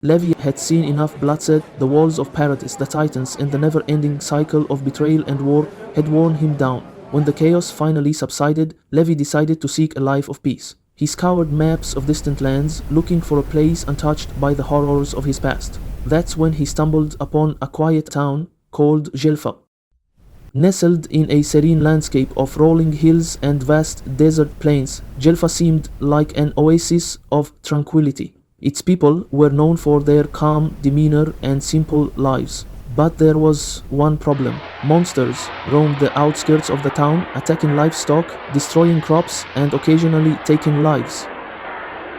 Levi had seen enough bloodshed, the walls of paradise, the titans, and the never-ending cycle of betrayal and war had worn him down. When the chaos finally subsided, Levi decided to seek a life of peace. He scoured maps of distant lands, looking for a place untouched by the horrors of his past. That's when he stumbled upon a quiet town called djelfan. Nestled in a serene landscape of rolling hills and vast desert plains, djelfan seemed like an oasis of tranquility. Its people were known for their calm demeanor and simple lives. But there was one problem. Monsters roamed the outskirts of the town, attacking livestock, destroying crops, and occasionally taking lives.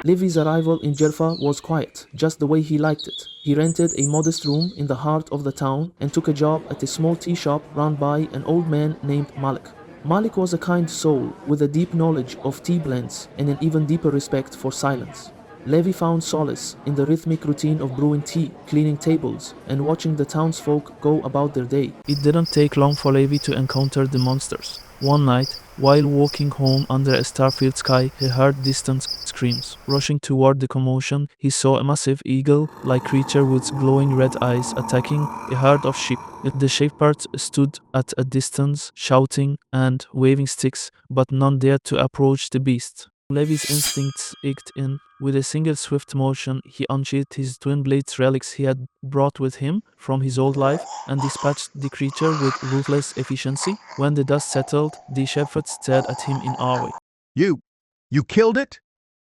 Levi's arrival in djelfan was quiet, just the way he liked it. He rented a modest room in the heart of the town and took a job at a small tea shop run by an old man named Malik. Malik was a kind soul with a deep knowledge of tea blends and an even deeper respect for silence. Levi found solace in the rhythmic routine of brewing tea, cleaning tables, and watching the townsfolk go about their day. It didn't take long for Levi to encounter the monsters. One night, while walking home under a star-filled sky, he heard distant screams. Rushing toward the commotion, he saw a massive eagle-like creature with glowing red eyes attacking a herd of sheep. The shepherds stood at a distance, shouting and waving sticks, but none dared to approach the beast. Levi's instincts kicked in. With a single swift motion, he unsheathed his twin blades relics he had brought with him from his old life and dispatched the creature with ruthless efficiency. When the dust settled, the shepherds stared at him in awe. You killed it?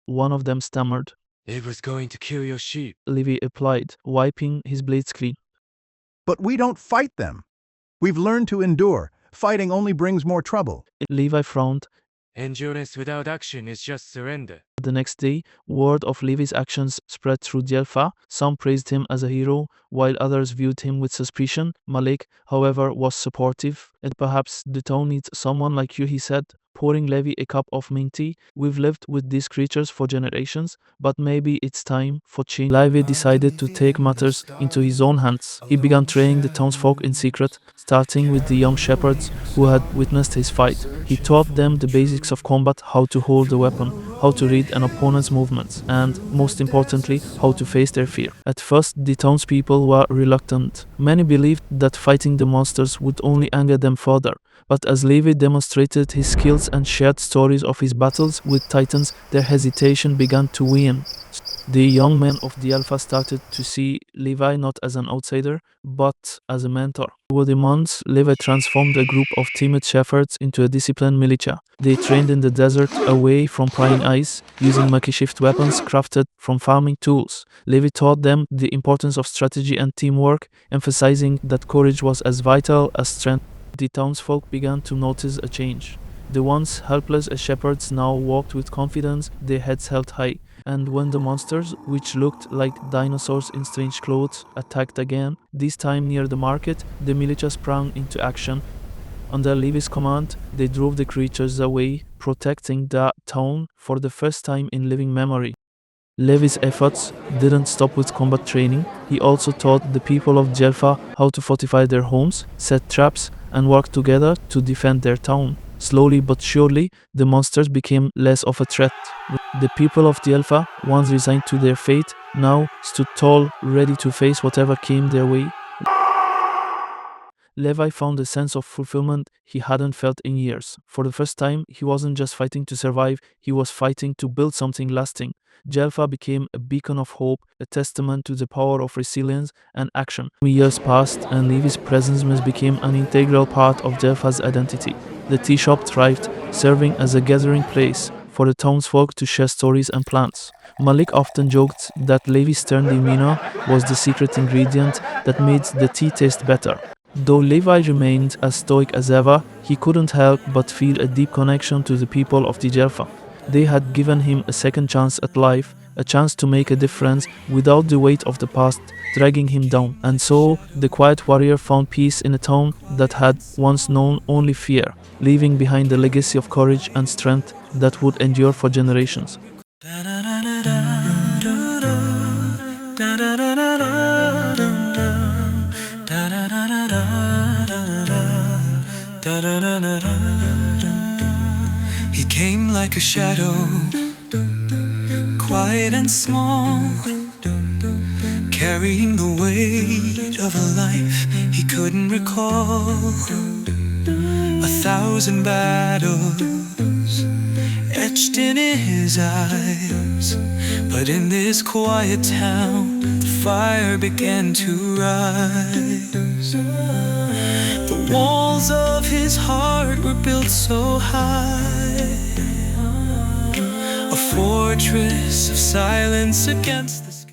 One of them stammered. It was going to kill your sheep. Levi replied, wiping his blades clean. But we don't fight them. We've learned to endure. Fighting only brings more trouble. Levi frowned. Endurance without action is just surrender. The next day, word of Levi's actions spread through djelfan. Some praised him as a hero, while others viewed him with suspicion. Malik, however, was supportive. And perhaps the town needs someone like you, he said, pouring Levi a cup of mint tea. We've lived with these creatures for generations, but maybe it's time for change. Levi decided to take matters into his own hands. He began training the townsfolk in secret, starting with the young shepherds who had witnessed his fight. He taught them the basics of combat, how to hold a weapon, how to read an opponent's movements, and, most importantly, how to face their fear. At first, the townspeople were reluctant. Many believed that fighting the monsters would only anger them further. But as Levi demonstrated his skills and shared stories of his battles with titans, their hesitation began to wane. The young men of djelfan started to see Levi not as an outsider, but as a mentor. Over the months, Levi transformed a group of timid shepherds into a disciplined militia. They trained in the desert, away from prying eyes, using makeshift weapons crafted from farming tools. Levi taught them the importance of strategy and teamwork, emphasizing that courage was as vital as strength. The townsfolk began to notice a change. The once helpless shepherds now walked with confidence, their heads held high. And when the monsters, which looked like dinosaurs in strange clothes, attacked again, this time near the market, the militia sprang into action. Under Levi's command, they drove the creatures away, protecting the town for the first time in living memory. Levi's efforts didn't stop with combat training. He also taught the people of djelfan how to fortify their homes, set traps, and work together to defend their town. Slowly but surely, the monsters became less of a threat. The people of djelfan, once resigned to their fate, now stood tall, ready to face whatever came their way. Levi found a sense of fulfillment he hadn't felt in years. For the first time, he wasn't just fighting to survive, he was fighting to build something lasting. djelfan became a beacon of hope, a testament to the power of resilience and action. Years passed, and Levi's presence became an integral part of djelfan's identity. The tea shop thrived, serving as a gathering place for the townsfolk to share stories and plans. Malik often joked that Levi's stern demeanor was the secret ingredient that made the tea taste better. Though Levi remained as stoic as ever, he couldn't help but feel a deep connection to the people of djelfan. They had given him a second chance at life, a chance to make a difference without the weight of the past dragging him down. And so, the quiet warrior found peace in a town that had once known only fear, leaving behind a legacy of courage and strength that would endure for generations. He came like a shadow, quiet and small, carrying the weight of a life he couldn't recall. 1,000 battles etched in his eyes, but in this quiet town the fire began to rise. The walls of his heart were built so high, a fortress of silence against the sky.